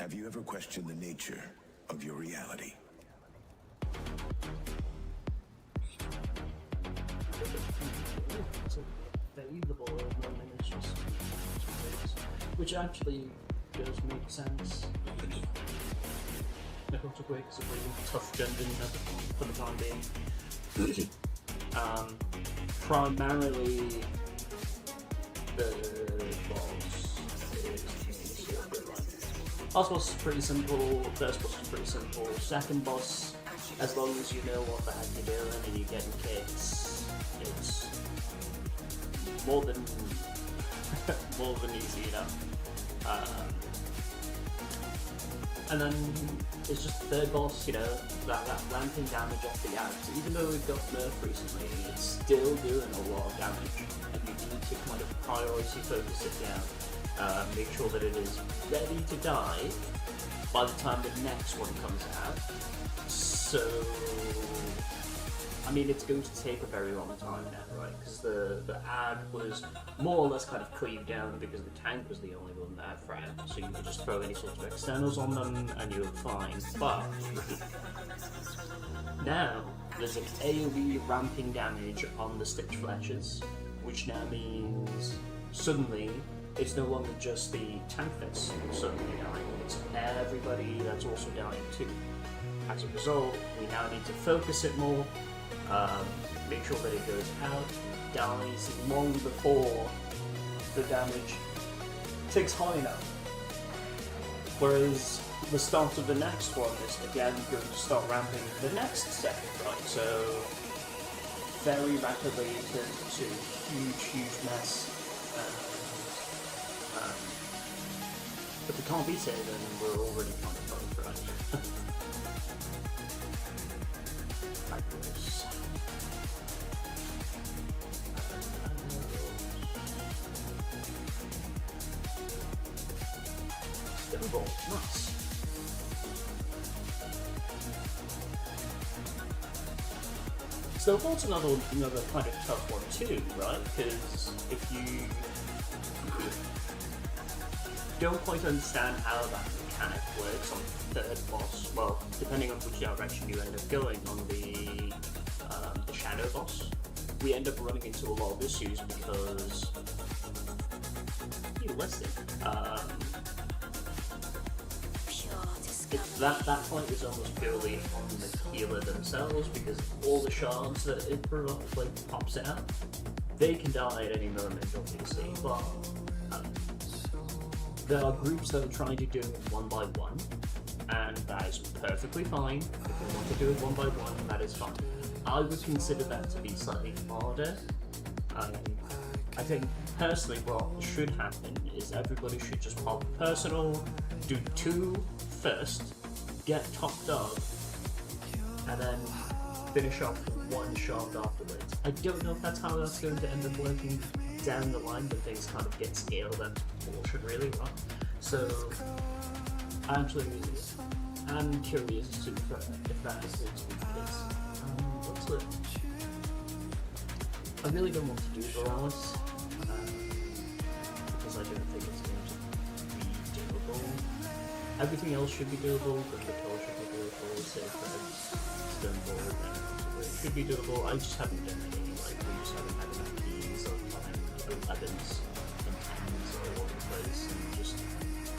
Have you ever questioned the nature of your reality? It's available and it's just which actually does make sense. Necrotic Wake is a really tough dungeon for the time being. Primarily the boss is last boss is pretty simple, first boss is pretty simple, second boss, as long as you know what the heck you're doing and you're getting kits, it's more than easy enough. And then it's just the third boss, you know, that ramping damage off the ads. Even though we've got nerf recently, it's still doing a lot of damage, and you need to kind of priority focus it down. Make sure that it is ready to die by the time the next one comes out. So, I mean, it's going to take a very long time now, right? Because the ad was more or less kind of cleaved down because the tank was the only one that had frag, so you could just throw any sorts of externals on them and you were fine. But now there's an AoE ramping damage on the Stitch Fletchers, which now means suddenly it's no longer just the tank that's suddenly dying, it's everybody that's also dying too. As a result, we now need to focus it more. Make sure that it goes out, dies long before the damage takes high enough. Whereas the start of the next one is again going to start ramping the next second, right? So very rapidly it turns into a huge mess. If we can't beat it, then we're already kind of fucked, right? Nice. So that's another kind of tough one too, right? Because if you don't quite understand how that mechanic works on the third boss, well, depending on which direction you end up going on the shadow boss, we end up running into a lot of issues because that fight is almost purely on the healer themselves, because all the shards that it pops it out, they can die at any moment, obviously, but there are groups that are trying to do it one by one, and that is perfectly fine. If they want to do it one by one, that is fine. I would consider that to be slightly harder. I think personally what should happen is everybody should just pop personal, do 2 first, get topped up, and then finish off 1 shard afterwards. I don't know if that's how that's going to end up working down the line, but things kind of get scaled and should really run. So actually, I'm curious to if that is going to be the case. What's it? I really don't want to do WeakAuras because I don't think it's going to be doable. Everything else should be doable, the control should be doable, Scythe, Stoneboard, and it should be doable. I just haven't done any, we just haven't had enough keys or addons and 10s all over the place, and just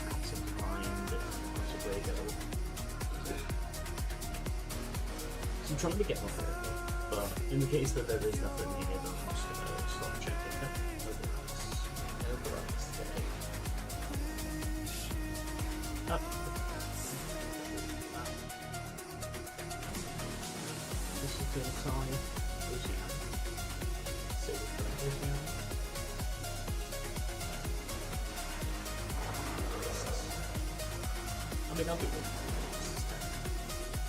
absent mind and possibly go. So I'm trying to get more careful, but in the case that there is nothing needed, I'm just going to stop checking it. Overrides today. This is going to sign. Save it for now. I mean, I'll be good.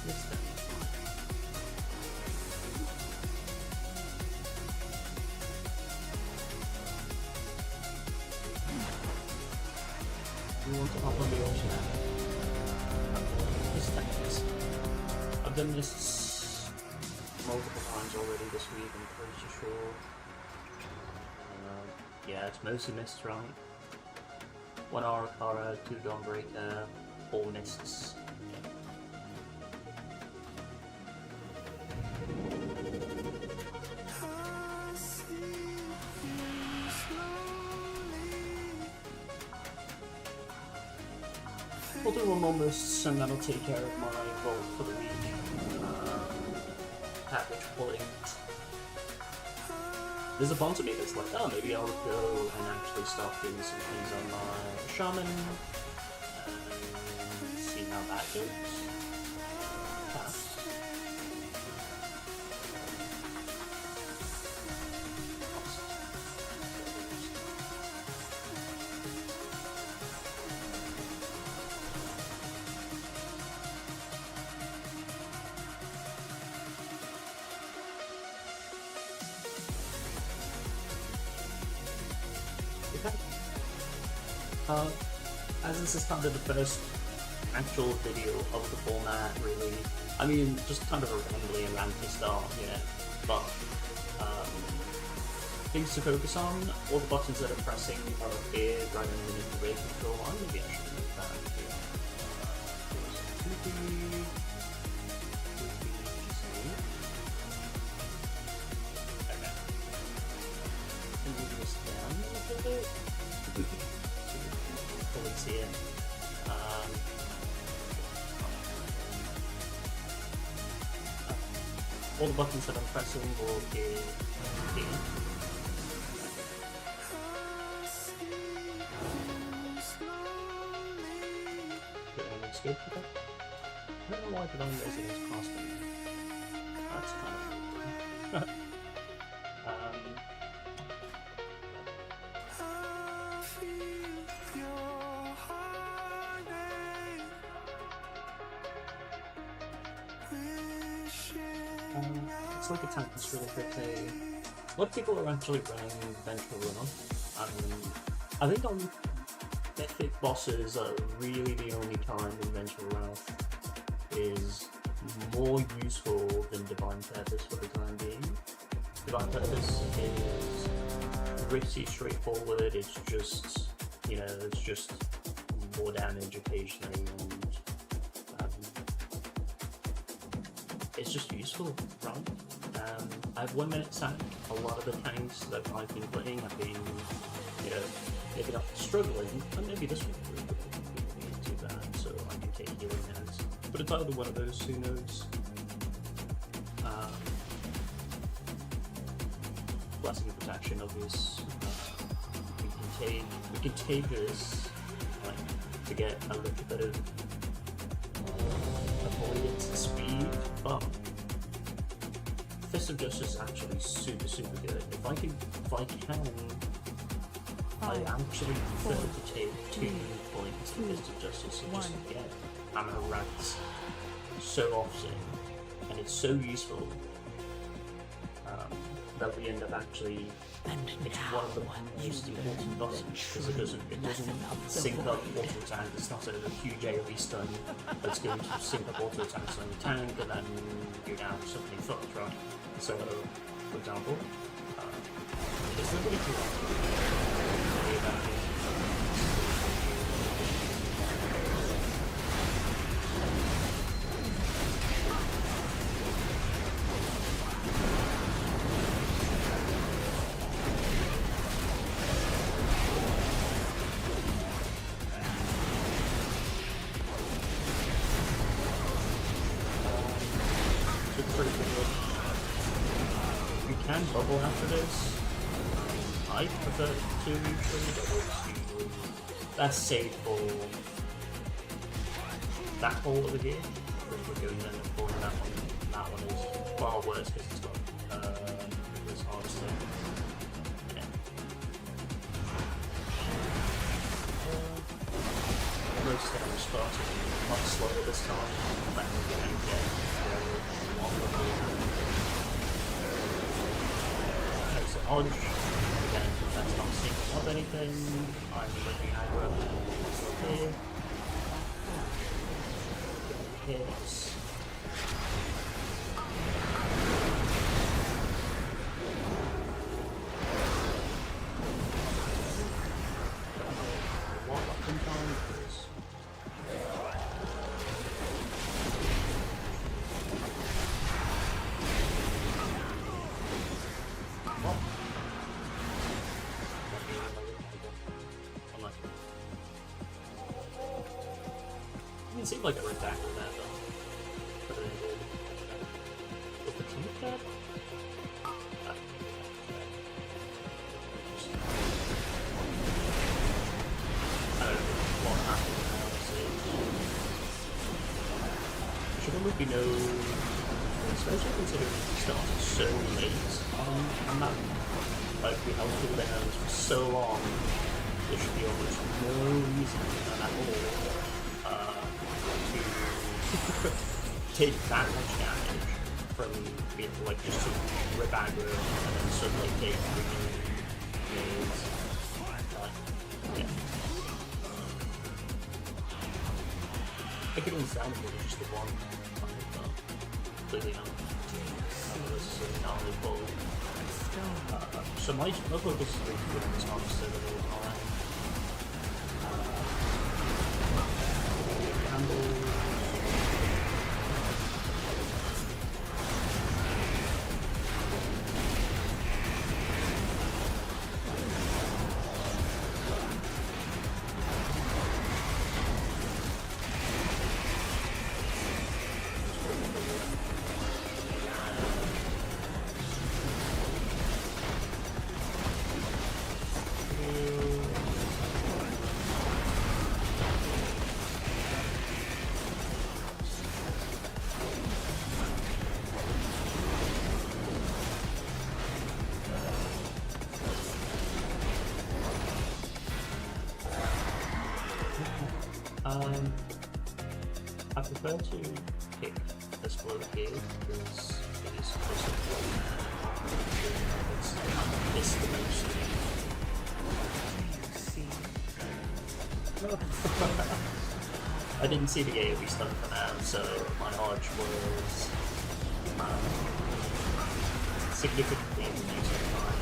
This time. We want to hop on the ocean. I've done this multiple times already this week, I'm pretty sure. Yeah, it's mostly missed, right? 1 Aura, 2 Dawnbreaker, or misses. We'll do one more miss and that'll take care of my vault for the week. At which point, there's a part of me that's like, oh, maybe I'll go and actually start doing some things on my shaman and see how that goes. As this is kind of the first actual video of the format, really, I mean, just kind of a rambly and ranty start, yeah, but things to focus on, all the buttons that are pressing are here right underneath the raid control line. Maybe I should move that here. Okay. And move this down a little bit. Fully see it. All the buttons that I'm pressing will be here. Escape for that? I don't know why the only residence cost me. That's kind of cool. It's like a tempest really quickly. A lot of people are actually running Vengeful Runoff. I think on mythic bosses are really the only time in Vengeful Runoff is more useful than Divine Purpose for the time being. Divine Purpose is pretty straightforward, it's just, you know, it's just more damage occasionally and it's just useful, right? I have 1 minute sack. A lot of the tanks that I've been playing have been, you know, maybe not struggling, and maybe this one wouldn't be too bad, so I can take healing hands. But it's either one of those, who knows? Blessing of Protection, obvious. We can take this, like, to get a little bit of avoidance and speed, but Fist of Justice is actually super good. If I can, I actually prefer to take 2 points to Fist of Justice and just get hammer rats so often, and it's so useful that we end up actually. It's one of the most important buttons because it doesn't sync up auto attack. It's not a huge AoE stun that's going to sync up auto attacks on your tank and then go down something fucked, right? So, for example, it's not really too hard. Bubble after this. I prefer to bubbles. That's safe for that hole over here. If we're going in and pulling that one. That one is far worse because it's got this harvester. Yeah. Most of them started much slower this time. Let me get Odge. Again, that's not syncing up anything. I'm looking aggro. Here. Hits. What I can find is seemed like a redacted there, but then it did. Was the teeth dead? I don't know what happened there, honestly. Should almost be no... especially considering we started so late on that. Like, we held people down for so long, there should be almost no reason at all to take that much damage from being like just to rip aggro and then suddenly take 3 million. Yeah. I could understand if it was just the one, but clearly not. This is not really full. So my focus is going to be on this monster that we're on. I prefer to pick this flow here because it is close to it's the most. I didn't see the AoE stun for now, so my arch was significantly reduced at time.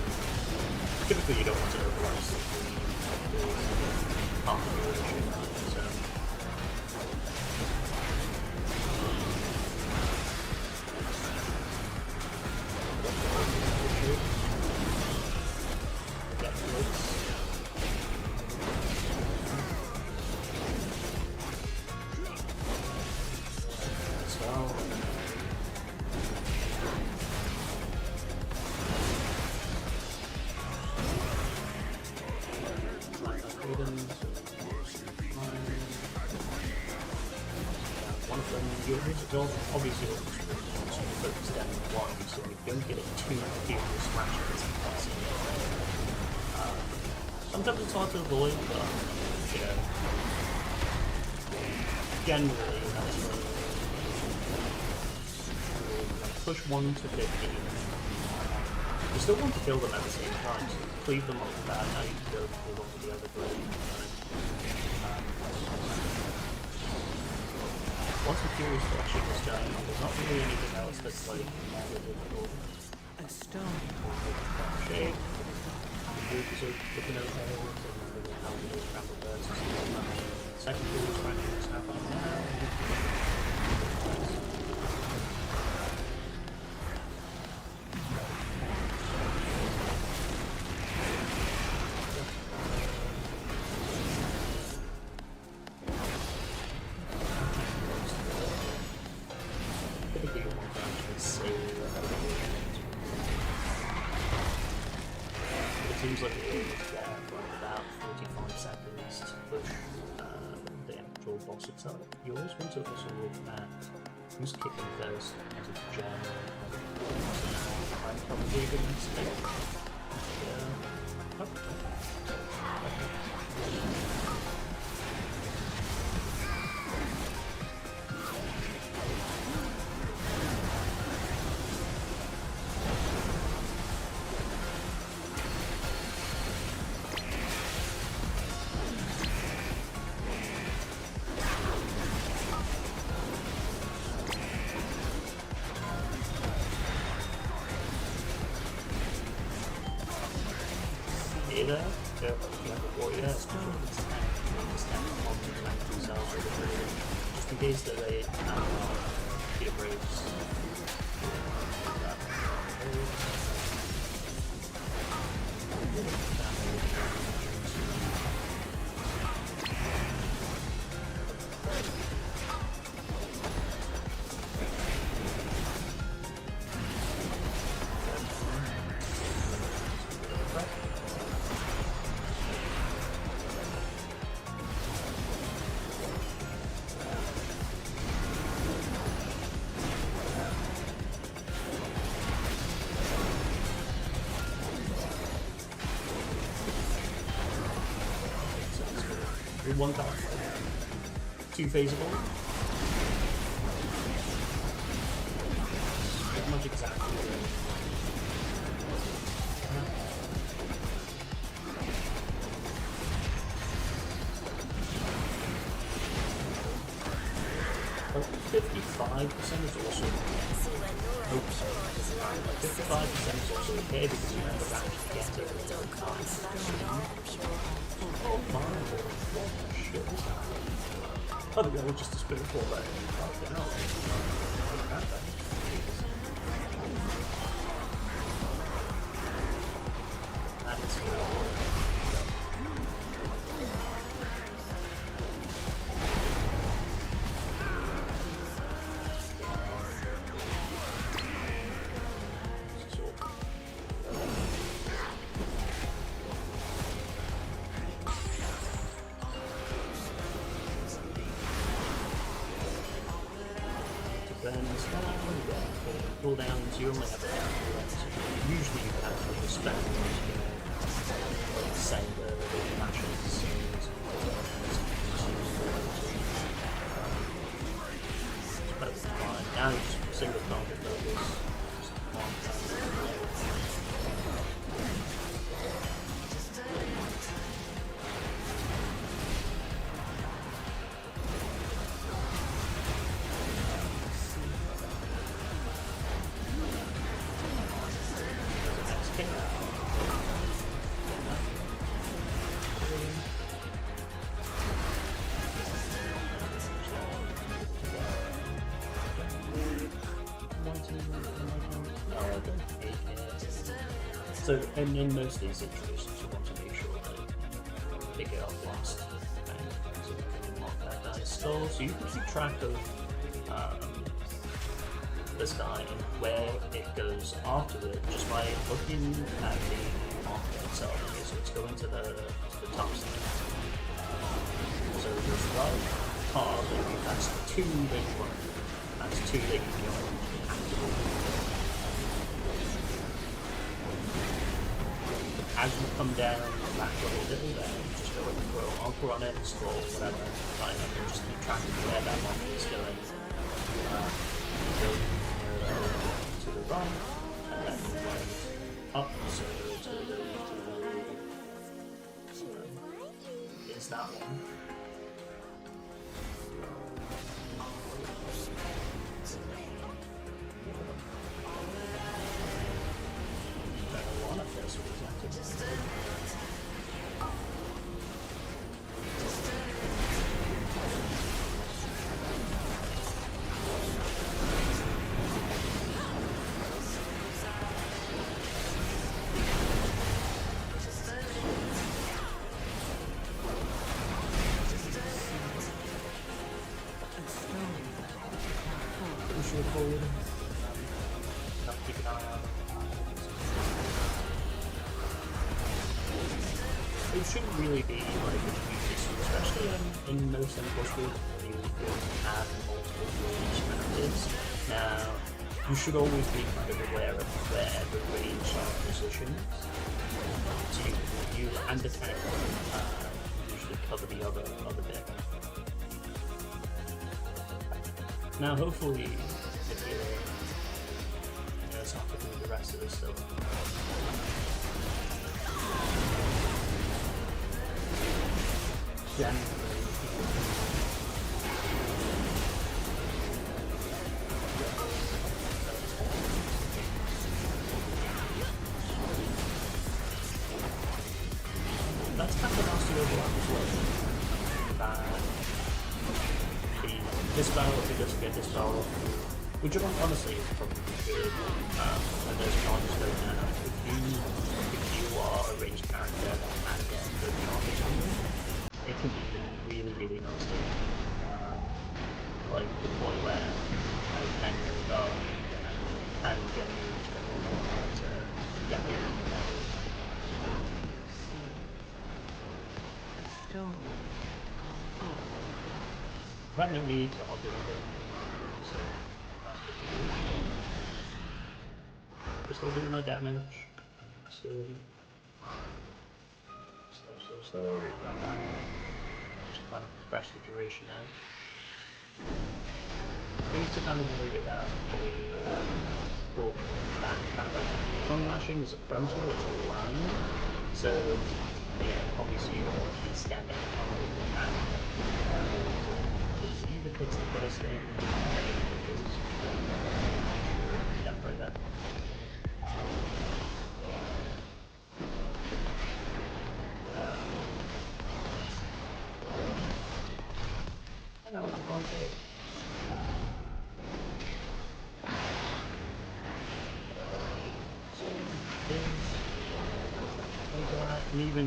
Typically you don't want to override half the duration, so obviously focus down on one, so we don't get it too furious slashes. Sometimes it's hard to avoid, but you know, generally that's when you push 1 to 50. You still want to kill them at the same time, so cleave them off that, now you can go for one of the other blade. Once the Furious Flashing is done, there's not really anything else that's like really difficult. A stone. Shake. The groups are looking okay, and then we're how to do trample birds and stuff like that. Second Furious Flashing is happening now. Seems like it was about 45 seconds to push the actual boss itself. You always want to also look at who's kicking first as a general. I'm probably going to stay. Yeah. Okay. There, you have a warrior, just in case that they get braves. one card. Two phaseable. Pretty much exactly the same. But 55% is also oops. 55% is also okay because you never actually get it at the time. Oh my lord, what the shit is that? Oh, the guy was just a spiritual there. Okay, no. That is cool. Cooldowns, you only have a usually you can actually spend like send the matches but fine. Now you just single target those. So, and in most of these situations, you want to make sure that they get up last, and so you can mark that down as skull. So you can keep track of this guy and where it goes after it just by looking at the marker itself. Okay, so it's going to the top side. So there's right card, that's two that you want. That's two that you want. As you come down back a little bit there, you just go and throw an anchor on it, scroll, whatever, fine, and then just keep track of where that marker is going. Go to the right, and then right up, so is that one. Forward. Keep an eye on. It shouldn't really be like a huge issue, especially in most enemies where you have multiple range methods. Now, you should always be kind of aware of where the range are positioned to you and attack. Usually cover the other bit. Now, hopefully. Have to do the rest of this stuff. Yeah. That's kind of nasty overlap as well. Dispel, if it doesn't get dispel. Which honestly is probably good when there's charges going down. If you are a ranged character and get good charges on you, it can be really, really nasty. Like the point where I can go and get to yappy. I have no need to argue with it. So we're still doing no damage. Slow. Retribution out. Things to kind of worry about for that kind of front lashing is a frontal, it's a line. So yeah, obviously you don't want to be standing on and if it hits the first thing, jump right there. I know I'm going to. And even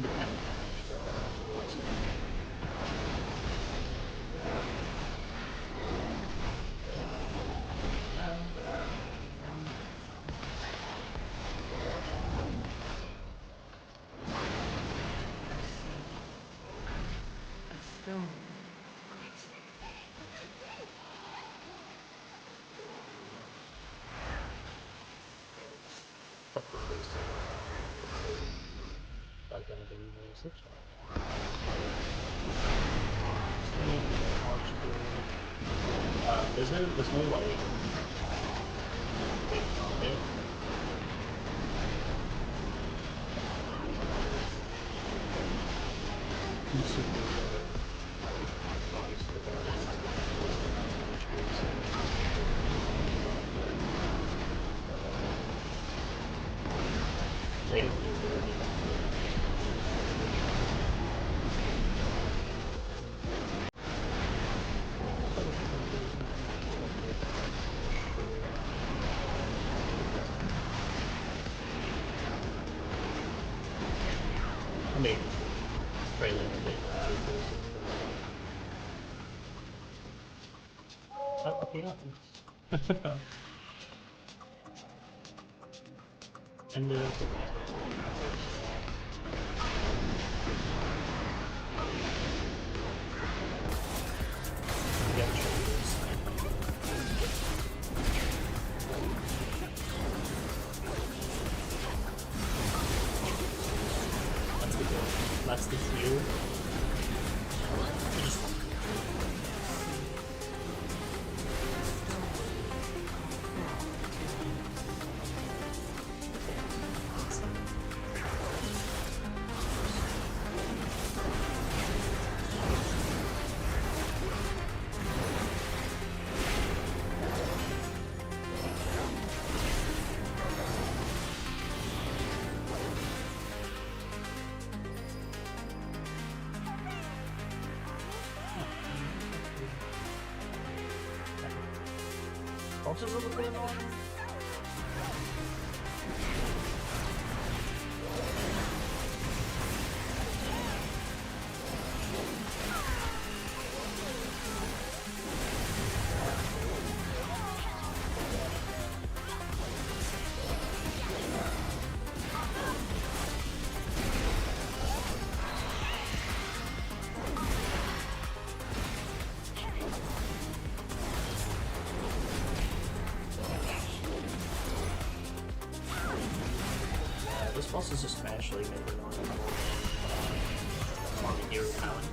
there's no way. I mean, very limited. Oh, yeah. And that's the heal. What's a little bit on? This boss is especially maybe not on the hero talent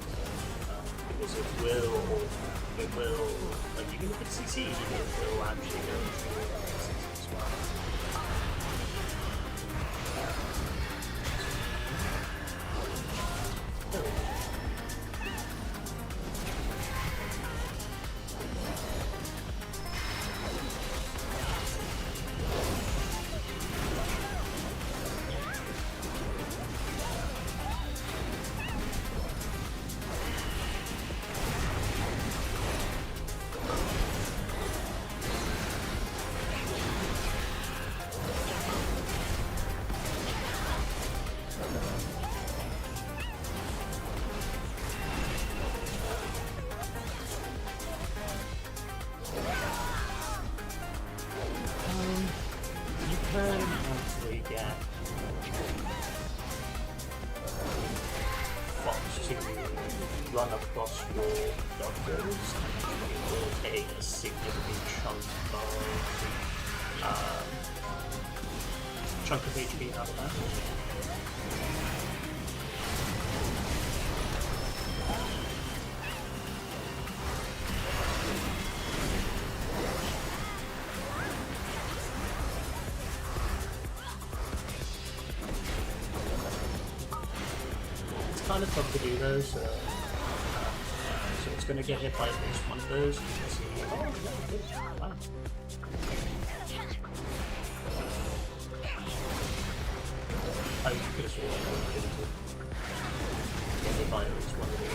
because it will, like even if it's CC, it will actually go through as well. Actually get Fox to run across your doctors and it will take a significant chunk of HP out of that. kind of tough to do though, so it's going to get hit by at least one of those. You can see, oh, yeah, wow. I could have sworn I didn't get hit by at least one of those.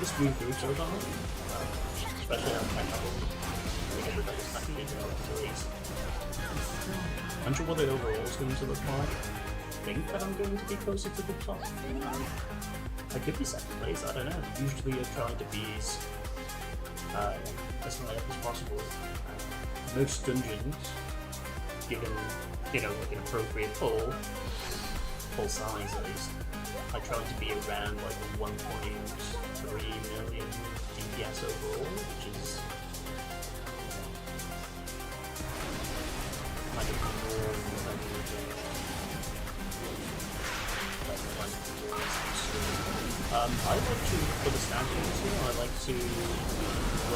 This green food so far, especially on my couple. Everybody's stacking it out until he's unsure what the overall is going to look like. I think that I'm going to be closer to the top. I could be second place, I don't know. Usually I try to be as high up as possible. Most dungeons, given like an appropriate full size at least, I try to be around like 1.3 million DPS overall, which is kind of more than I would I like to, for the standings here, I like to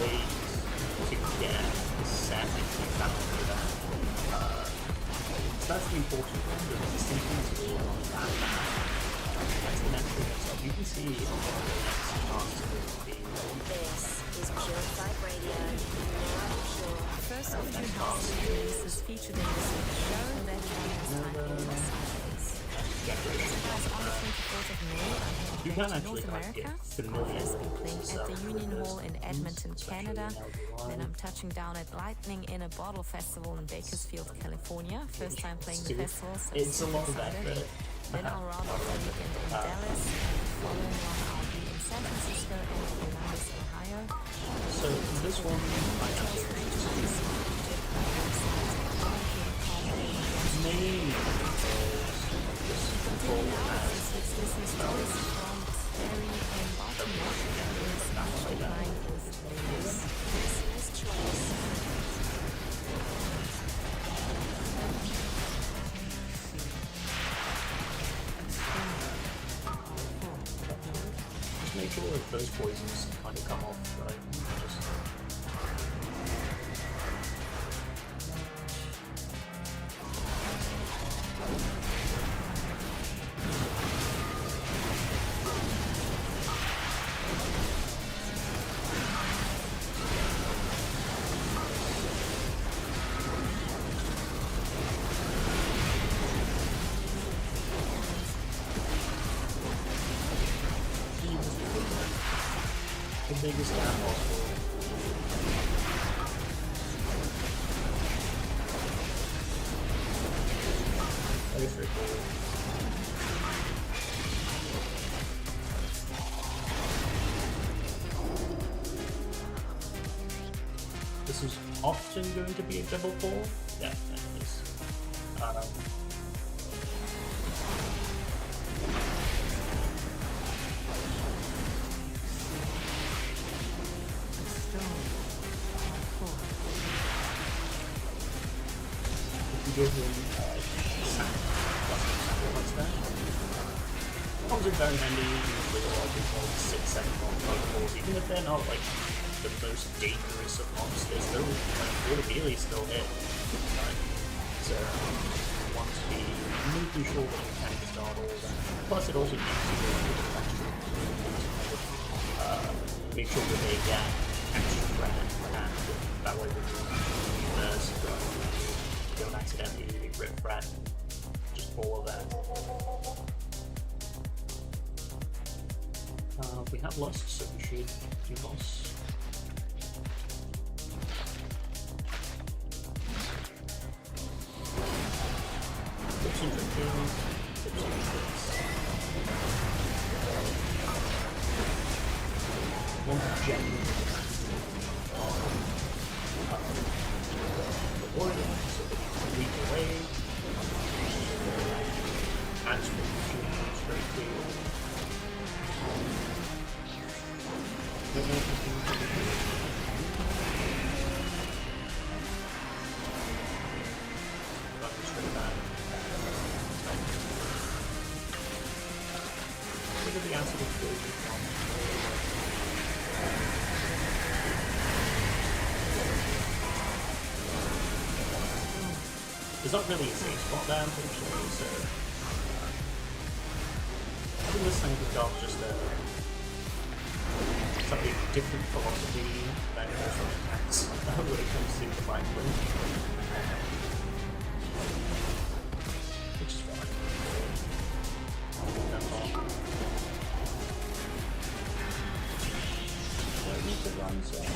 wait to get the set and balance of that. So that's the important one, the resistance is all on that back. That's the next thing that's up. You can see on the next parts of the This is Purified Radio. First of two house releases featured in this show that has time in Los Angeles. As on the 24th of May, you I'm can heading to actually North America. I'll first be playing at the Union Hall in Edmonton, Canada. Then I'm touching down at Lightning in a Bottle Festival in Bakersfield, California. First time playing the festival, so it's a lot of excited. effort. Then I'll round off the weekend in Dallas. Following one, I'll be in San Francisco and Columbus, Ohio. So this one, I have to mainly Listening stories from Terry and Baltimore is outlined with ladies. Listener's choice. just make sure that those poisons kind of come off, right? Just the biggest gap possible. Very straightforward. This is often going to be a double pull. Yeah, it is. Give him what's that? Comes in very handy with a lot of like 6-7 multiples, even if they're not like the most dangerous of mobs, they're still like really still hit. Right? So you want to be making sure that you can start all that. Plus it also gives you a bit of extra make sure that they get extra credit and that way they don't accidentally rip Brad, just all of that. We have lost, so we should do loss. Tips and tricks. Tips and tricks. One gem. warrior, so that you can weak away. And straight through. Straight back. Look at the answer of the there's not really a safe spot there, unfortunately, so I think this thing got just a slightly different philosophy than most attacks when it comes to the fight blue. Which is fine. That's all. So I need to run some.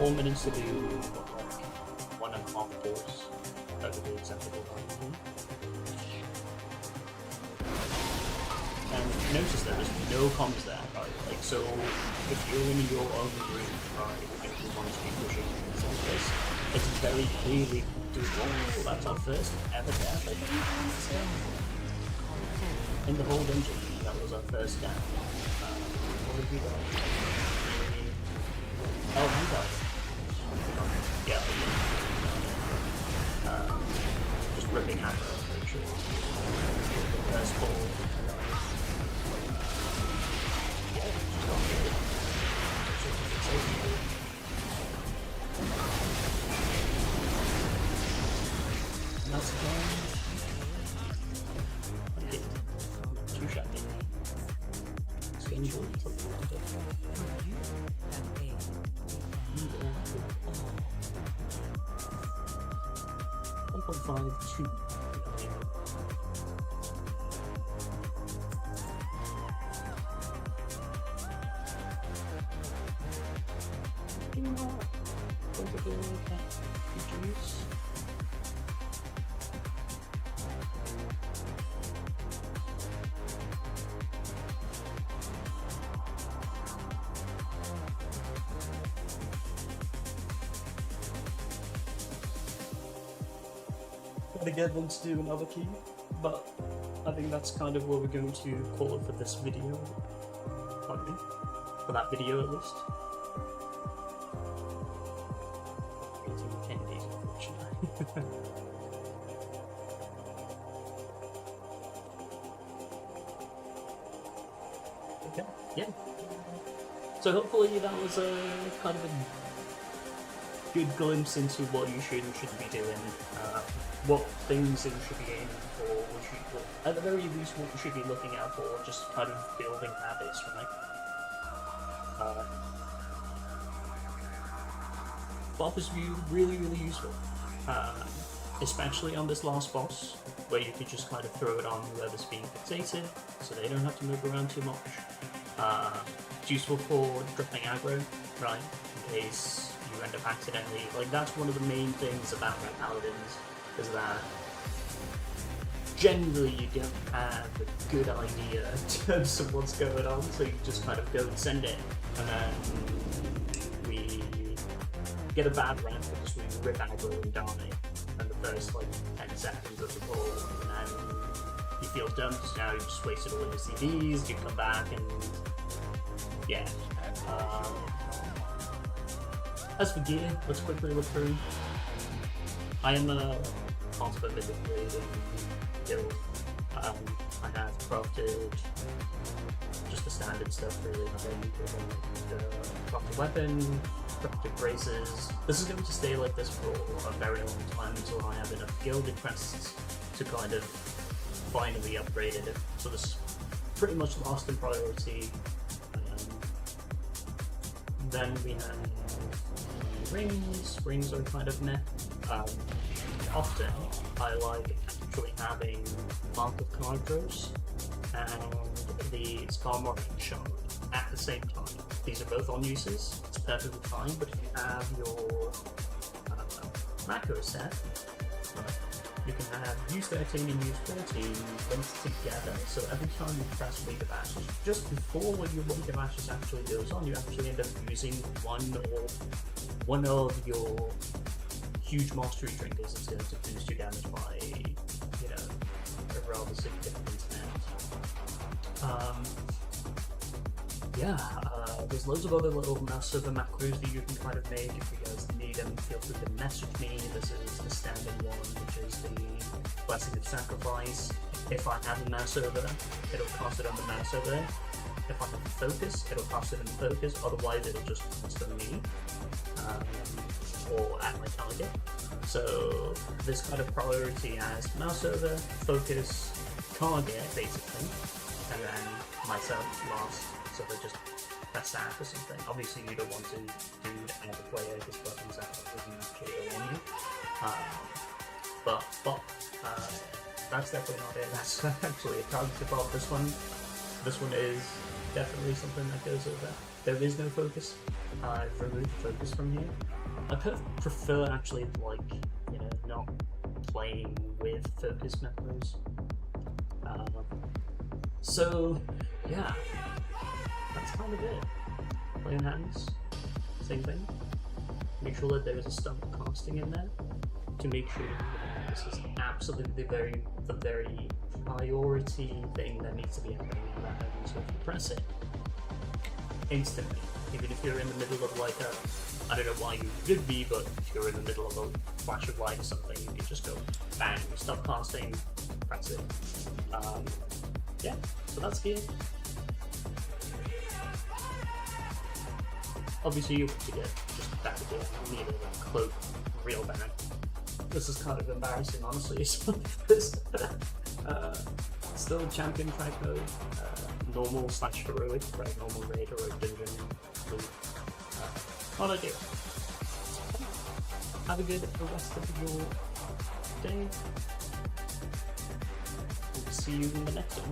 Minutes to do like 1.5 course. That would be acceptable. And notice there is no comms there, right? Like, so if you're in your own group, right, if you want to be pushing like this, it's very clearly doable. Oh, that's our first ever death, I think. In the whole dungeon, that was our first death. What did we do? Oh, we died. Yeah. Just ripping aggro, I'm pretty sure. First ball. Yeah, just got good. And that's again. Okay. Two shot me. Single. 1.52. Again, want to do another key, but I think that's kind of where we're going to call it for this video. Pardon me. For that video at least. Eating candies, unfortunately. Okay, yeah. So hopefully that was a kind of a good glimpse into what you should and shouldn't be doing. What things you should be aiming for, at the very least what you should be looking out for, just kind of building habits, right? PoV is really useful, especially on this last boss, where you could just kind of throw it on whoever's being fixated, so they don't have to move around too much. It's useful for dropping aggro, right, in case you end up accidentally, like that's one of the main things about my Paladins, is that generally you don't have a good idea in terms of what's going on, so you just kind of go and send it, and then we get a bad ramp because we rip aggro and die in the first like 10 seconds of the ball, and then you feel dumb because now you just wasted all your CDs, you come back and yeah. As for gear, let's quickly look through. I am a constant manipulating guild. I have crafted just the standard stuff really, nothing crafted weapon, crafted braces. This is going to stay like this for a very long time until I have enough gilded crests to kind of finally upgrade it. So this is pretty much lost in priority. Then we have rings. Rings are kind of meh. Often I like actually having Mark of Cardros and the Scar Marking Shard at the same time. These are both on uses, it's perfectly fine, but if you have your macro set, you can have use 13 and use 14 linked together, so every time you press WeakAuras, just before when your WeakAuras actually goes on, you actually end up using one of your huge mastery trinkets that's going to boost your damage by, you know, a rather significant amount. There's loads of other little mouse over macros that you can kind of make. If you guys need them, feel free to message me. This is the standard one, which is the Blessing of Sacrifice. If I have a mouse over, it'll cast it on the mouse over. If I have a focus, it'll cast it in focus. Otherwise, it'll just cast on me or at my target. So this kind of priority as mouse over, focus, target basically, and then myself last. So they just press that or something. Obviously you don't want to do another player because buttons doesn't actually go on you. But that's definitely not it. That's actually a target above this one. This one is definitely something that goes over. There is no focus. I've removed focus from here. I prefer actually like, you know, not playing with focus macros. So yeah. That's kind of it. Plain hands, same thing. Make sure that there is a stump casting in there to make sure that this is absolutely the very priority thing that needs to be happening in that hand. So if you press it instantly, even if you're in the middle of like a, I don't know why you would be, but if you're in the middle of a flash of light or something, you can just go bang, stop casting, press it. Yeah, so that's gear. Obviously you want to get just better gear, you need a cloak real bad. This is kind of embarrassing honestly, this still champion track mode, normal / heroic, right, normal raid, heroic dungeon, loot, not ideal. Have a good rest of your day, we'll see you in the next dungeon.